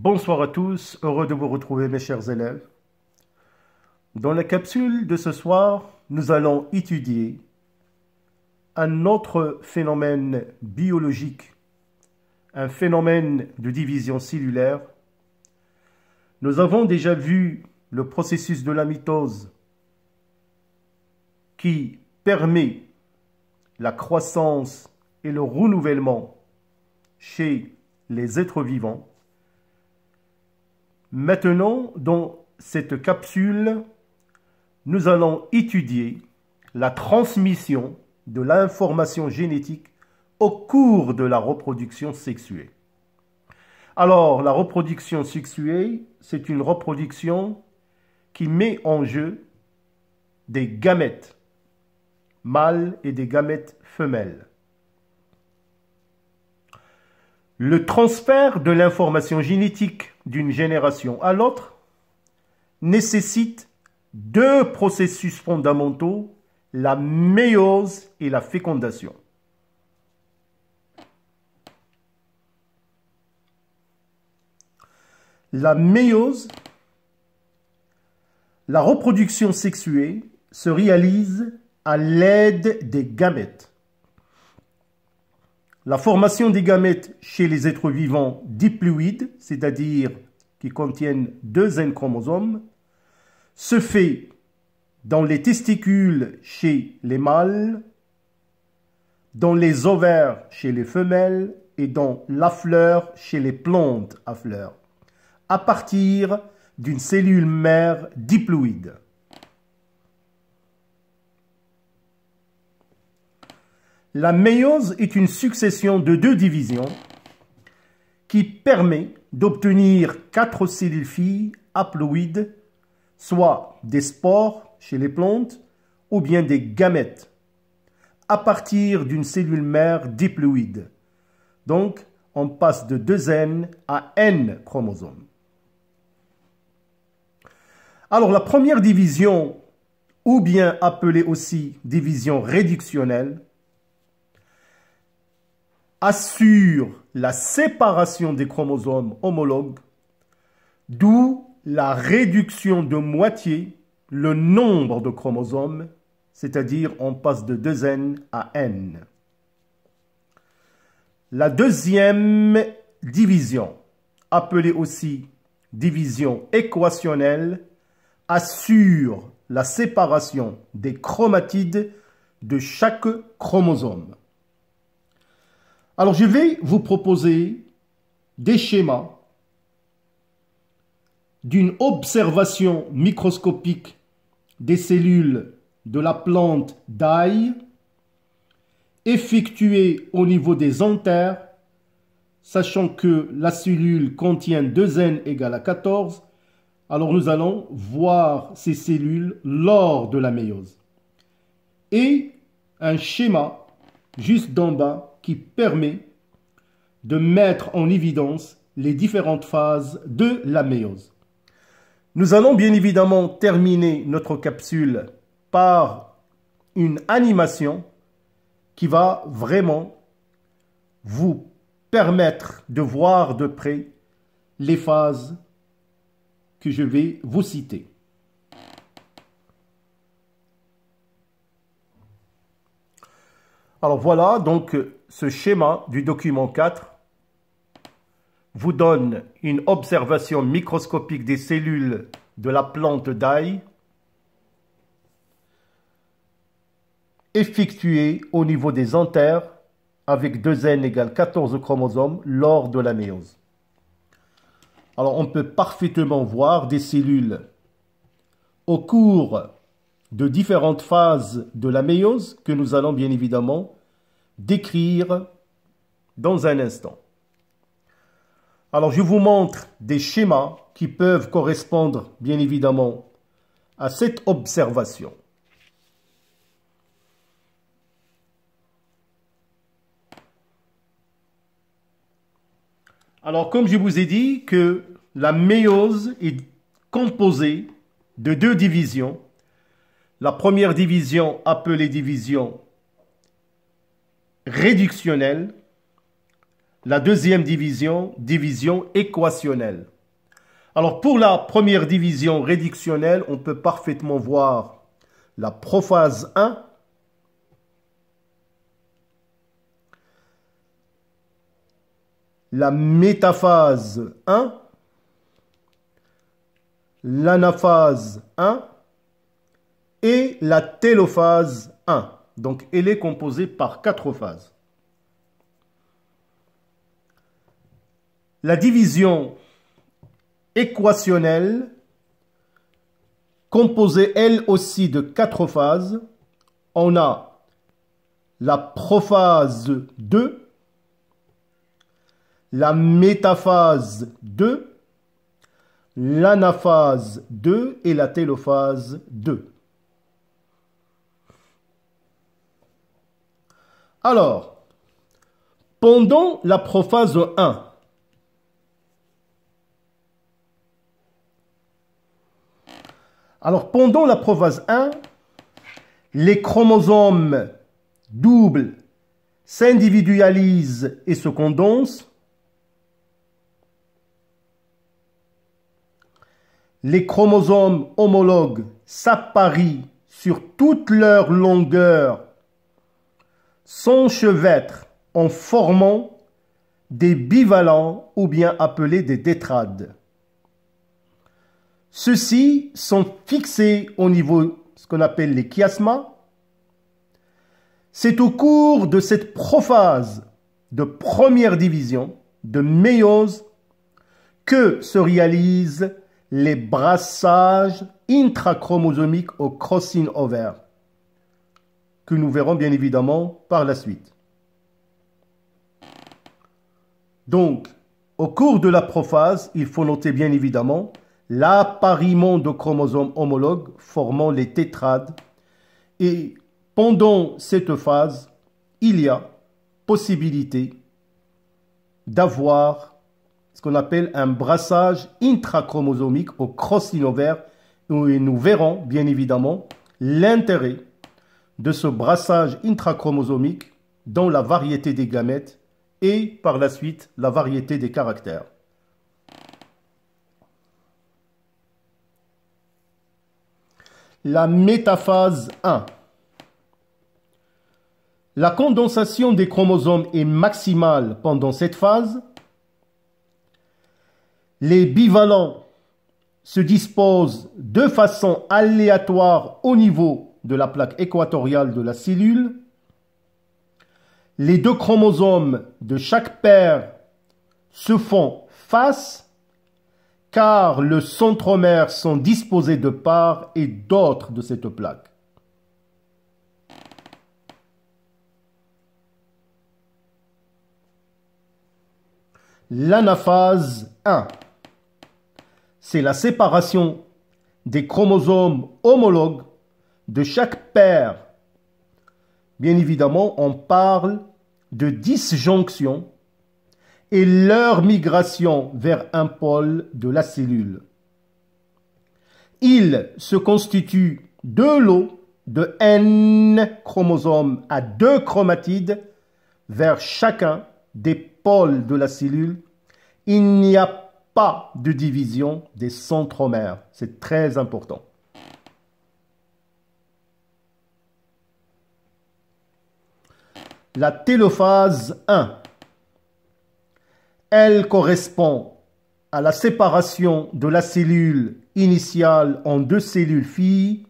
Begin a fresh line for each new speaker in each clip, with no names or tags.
Bonsoir à tous, heureux de vous retrouver mes chers élèves. Dans la capsule de ce soir, nous allons étudier un autre phénomène biologique, un phénomène de division cellulaire. Nous avons déjà vu le processus de la mitose qui permet la croissance et le renouvellement chez les êtres vivants. Maintenant, dans cette capsule, nous allons étudier la transmission de l'information génétique au cours de la reproduction sexuée. Alors, la reproduction sexuée, c'est une reproduction qui met en jeu des gamètes mâles et des gamètes femelles. Le transfert de l'information génétique d'une génération à l'autre nécessite deux processus fondamentaux, la méiose et la fécondation. La méiose, la reproduction sexuée, se réalise à l'aide des gamètes. La formation des gamètes chez les êtres vivants diploïdes, c'est-à-dire qui contiennent deux N chromosomes, se fait dans les testicules chez les mâles, dans les ovaires chez les femelles et dans la fleur chez les plantes à fleurs, à partir d'une cellule mère diploïde. La méiose est une succession de deux divisions qui permet d'obtenir 4 cellules filles haploïdes, soit des spores chez les plantes ou bien des gamètes, à partir d'une cellule mère diploïde. Donc, on passe de 2 N à N chromosomes. Alors, la première division, ou bien appelée aussi division réductionnelle, assure la séparation des chromosomes homologues, d'où la réduction de moitié le nombre de chromosomes, c'est-à-dire on passe de 2 N à N. La deuxième division, appelée aussi division équationnelle, assure la séparation des chromatides de chaque chromosome. Alors, je vais vous proposer des schémas d'une observation microscopique des cellules de la plante d'ail effectuée au niveau des anthères, sachant que la cellule contient 2 N égale à 14. Alors, nous allons voir ces cellules lors de la méiose. Et un schéma juste d'en bas qui permet de mettre en évidence les différentes phases de la méiose. Nous allons bien évidemment terminer notre capsule par une animation qui va vraiment vous permettre de voir de près les phases que je vais vous citer. Alors voilà, donc ce schéma du document 4 vous donne une observation microscopique des cellules de la plante d'ail effectuée au niveau des anthères avec 2 N égale 14 chromosomes lors de la méiose. Alors on peut parfaitement voir des cellules au cours de différentes phases de la méiose que nous allons bien évidemment décrire dans un instant. Alors, je vous montre des schémas qui peuvent correspondre bien évidemment à cette observation. Alors, comme je vous ai dit que la méiose est composée de deux divisions. La première division, appelée division réductionnelle, La deuxième division, division équationnelle. Alors pour la première division réductionnelle, on peut parfaitement voir la prophase 1, la métaphase 1, l'anaphase 1 et la télophase 1. Donc elle est composée par 4 phases. La division équationnelle, composée elle aussi de 4 phases, on a la prophase 2, la métaphase 2, l'anaphase 2 et la télophase 2. Alors, pendant la prophase 1, pendant la prophase 1, les chromosomes doubles s'individualisent et se condensent. Les chromosomes homologues s'apparient sur toute leur longueur, s'enchevêtrent en formant des bivalents ou bien appelés des tétrades. Ceux-ci sont fixés au niveau, ce qu'on appelle les chiasmas. C'est au cours de cette prophase de première division, de méiose, que se réalisent les brassages intrachromosomiques au crossing over, que nous verrons bien évidemment par la suite. Donc, au cours de la prophase, il faut noter bien évidemment l'appariement de chromosomes homologues formant les tétrades. Et pendant cette phase, il y a possibilité d'avoir ce qu'on appelle un brassage intrachromosomique au crossing over. Et nous verrons bien évidemment l'intérêt de ce brassage intrachromosomique dans la variété des gamètes et par la suite la variété des caractères. La métaphase 1. La condensation des chromosomes est maximale pendant cette phase. Les bivalents se disposent de façon aléatoire au niveau de la plaque équatoriale de la cellule. Les 2 chromosomes de chaque paire se font face car le centromère sont disposés de part et d'autre de cette plaque. L'anaphase 1. C'est la séparation des chromosomes homologues de chaque paire. Bien évidemment, on parle de disjonction et leur migration vers un pôle de la cellule. Il se constitue de lot de N chromosomes à 2 chromatides vers chacun des pôles de la cellule. Il n'y a pas de division des centromères. C'est très important. La télophase 1. Elle correspond à la séparation de la cellule initiale en 2 cellules filles,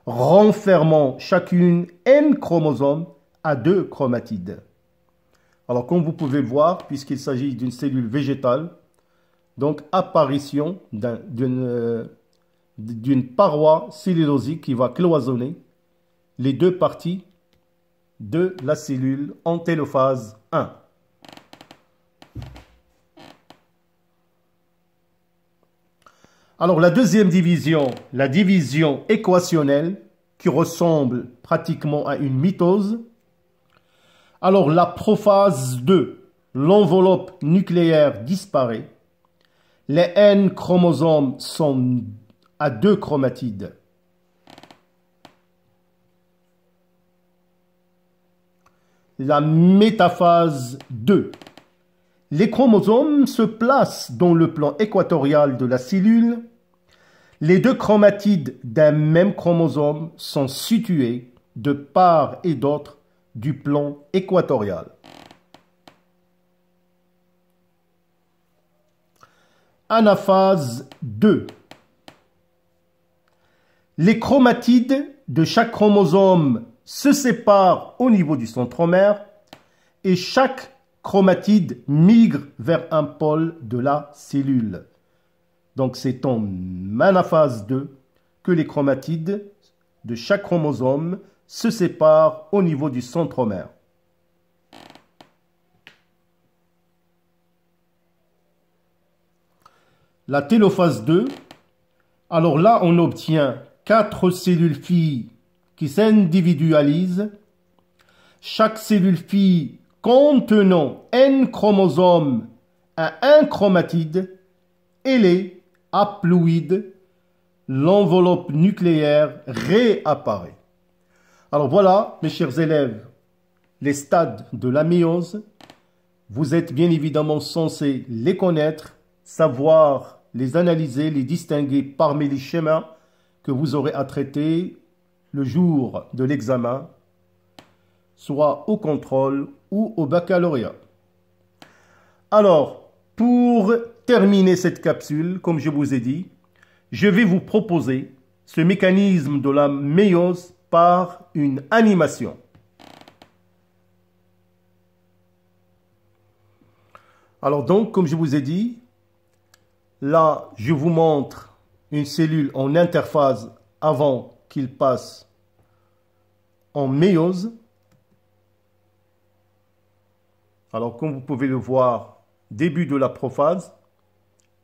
renfermant chacune N chromosomes à 2 chromatides. Alors, comme vous pouvez le voir, puisqu'il s'agit d'une cellule végétale, donc apparition d'une paroi cellulosique qui va cloisonner les 2 parties de la cellule en télophase 1. Alors la deuxième division, la division équationnelle, qui ressemble pratiquement à une mitose. Alors la prophase 2, l'enveloppe nucléaire disparaît. Les N chromosomes sont à 2 chromatides. La métaphase 2. les chromosomes se placent dans le plan équatorial de la cellule. Les deux chromatides d'un même chromosome sont situés de part et d'autre du plan équatorial. Anaphase 2. Les chromatides de chaque chromosome se séparent au niveau du centromère et chaque chromatide migre vers un pôle de la cellule. Donc c'est en anaphase 2 que les chromatides de chaque chromosome se séparent au niveau du centromère. La télophase 2, alors là on obtient 4 cellules filles qui s'individualisent. Chaque cellule fille contenant N chromosomes a un chromatide, elle est haploïde, l'enveloppe nucléaire réapparaît. Alors voilà, mes chers élèves, les stades de la méiose. Vous êtes bien évidemment censés les connaître, savoir les analyser, les distinguer parmi les schémas que vous aurez à traiter le jour de l'examen, soit au contrôle ou au baccalauréat. Alors, pour terminer cette capsule, comme je vous ai dit, je vais vous proposer ce mécanisme de la méiose par une animation. Alors donc, comme je vous ai dit, là, je vous montre une cellule en interphase avant qu'il passe en méiose. Alors, comme vous pouvez le voir, début de la prophase,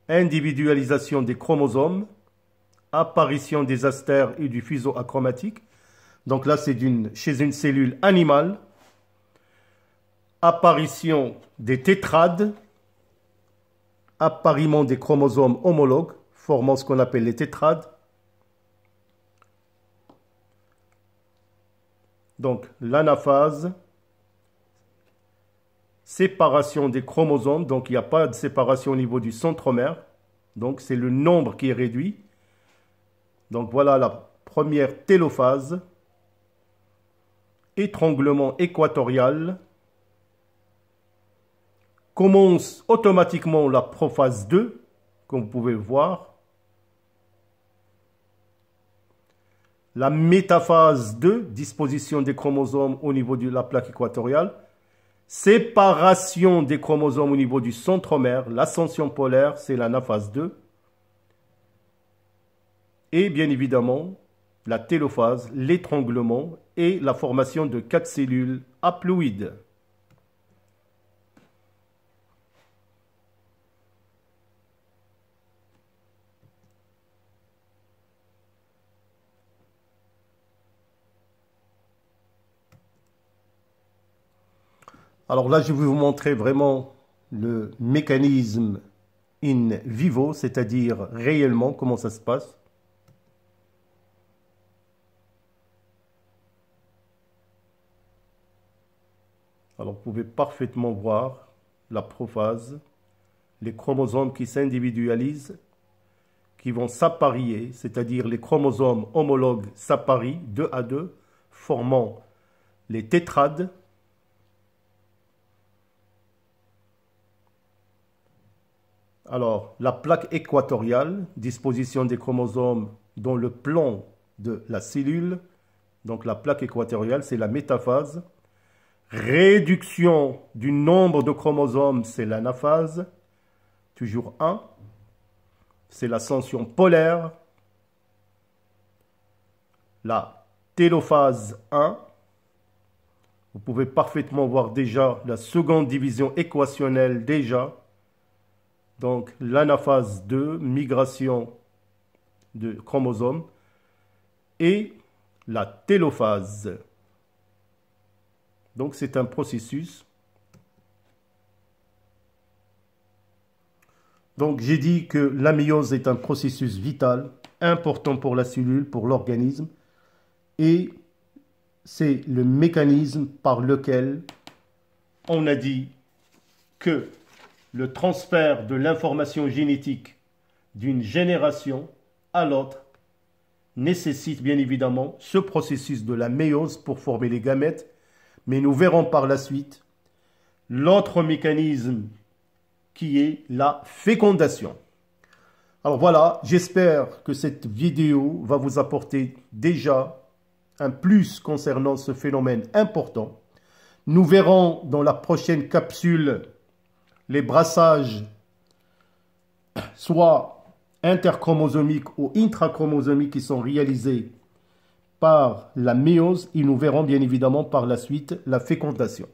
individualisation des chromosomes, apparition des astères et du fuseau achromatique. Donc là, c'est chez une cellule animale. Apparition des tétrades, appariement des chromosomes homologues, formant ce qu'on appelle les tétrades. Donc, l'anaphase, séparation des chromosomes, donc il n'y a pas de séparation au niveau du centromère, donc c'est le nombre qui est réduit. Donc voilà la première télophase, étranglement équatorial, commence automatiquement la prophase 2, comme vous pouvez le voir. La métaphase 2, disposition des chromosomes au niveau de la plaque équatoriale. Séparation des chromosomes au niveau du centromère, l'ascension polaire, c'est l'anaphase 2. Et bien évidemment, la télophase, l'étranglement et la formation de 4 cellules haploïdes. Alors là, je vais vous montrer vraiment le mécanisme in vivo, c'est-à-dire réellement comment ça se passe. Alors vous pouvez parfaitement voir la prophase, les chromosomes qui s'individualisent, qui vont s'apparier, c'est-à-dire les chromosomes homologues s'apparient 2 à 2, formant les tétrades. Alors, la plaque équatoriale, disposition des chromosomes dans le plan de la cellule. Donc, la plaque équatoriale, c'est la métaphase. Réduction du nombre de chromosomes, c'est l'anaphase. Toujours 1. C'est l'ascension polaire. La télophase 1. Vous pouvez parfaitement voir déjà la seconde division équationnelle déjà. Donc, l'anaphase 2, migration de chromosomes, et la télophase. Donc, c'est un processus. Donc, j'ai dit que la méiose est un processus vital, important pour la cellule, pour l'organisme, et c'est le mécanisme par lequel on a dit que le transfert de l'information génétique d'une génération à l'autre nécessite bien évidemment ce processus de la méiose pour former les gamètes, mais nous verrons par la suite l'autre mécanisme qui est la fécondation. Alors voilà, j'espère que cette vidéo va vous apporter déjà un plus concernant ce phénomène important. Nous verrons dans la prochaine capsule les brassages soit interchromosomiques ou intrachromosomiques qui sont réalisés par la méiose et nous verrons bien évidemment par la suite la fécondation.